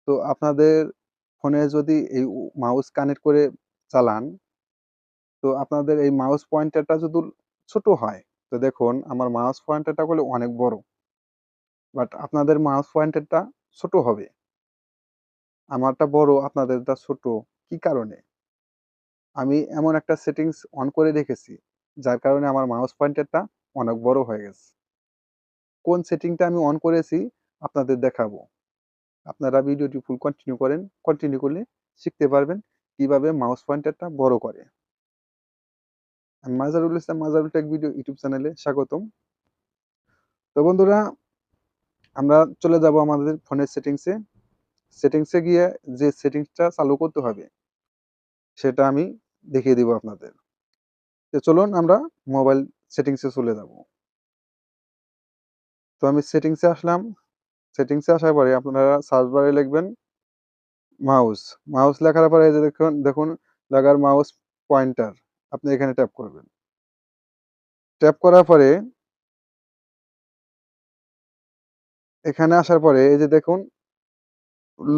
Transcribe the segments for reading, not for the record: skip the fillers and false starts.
তো আপনাদের ফোনে যদি এই মাউস কানেক্ট করে চালান, তো আপনাদের এই মাউস পয়েন্টারটা যদি ছোট হয়, তো দেখুন আমার মাউস পয়েন্টারটা হলো অনেক বড়। বাট আপনাদের মাউস পয়েন্টারটা ছোট হবে। আমারটা বড়, আপনাদেরটা ছোট। কি কারণে? আমি এমন একটা সেটিংস অন করে রেখেছি, যার কারণে আমার মাউস পয়েন্টারটা অনেক বড় হয়ে গেছে। কোন সেটিংটা আমি অন করেছি আপনাদের দেখাবো। আপনারা ভিডিওটি ফুল কন্টিনিউ করেন। কন্টিনিউ করলে শিখতে পারবেন কিভাবে মাউস পয়েন্টারটা বড় করে। আমি মাজারুল ইসলাম, মাজারুল টেক ভিডিও ইউটিউব চ্যানেলে স্বাগতম। তো বন্ধুরা, আমরা চলে যাব আমাদের ফোনের সেটিংসে। সেটিংসে গিয়ে যে সেটিংসটা চালু করতে হবে সেটা আমি দেখিয়ে দিব আপনাদের। তো চলুন আমরা মোবাইল সেটিংসে চলে যাব। তো আমি সেটিংসে আসলাম। সেটিংসে আসার পরে আপনারা সার্চ বারে লিখবেন মাউস। মাউস লেখার পরে এই যে দেখুন দেখুন লেখার মাউস পয়েন্টার। আপনি এখানে ট্যাপ করবেন। ট্যাপ করার পরে এখানে আসার পরে এই যে দেখুন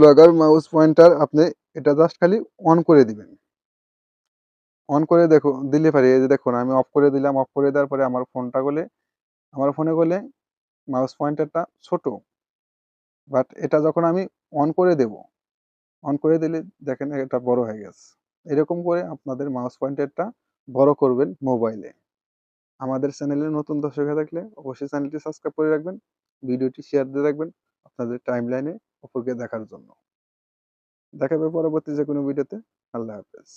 লেখার মাউস পয়েন্টার, আপনি এটা জাস্ট খালি অন করে দিবেন। অন করে দিলে পারে এই যে দেখুন আমি অফ করে দিলাম। অফ করে দেওয়ার পরে আমার ফোনে গেলে মাউস পয়েন্টারটা ছোট। বাট এটা যখন আমি অন করে দেব, অন করে দিলে দেখেন এটা বড় হয়ে গেছে। এরকম করে আপনাদের মাউস পয়েন্টারটা বড় করবেন মোবাইলে। আমাদের চ্যানেলে নতুন দর্শক হয়ে থাকলে অবশ্যই চ্যানেলটি সাবস্ক্রাইব করে রাখবেন। ভিডিওটি শেয়ার দিয়ে রাখবেন আপনাদের টাইমলাইনে অপরকে দেখার জন্য। দেখা হবে পরবর্তী যে কোনো ভিডিওতে। আল্লাহ হাফেজ।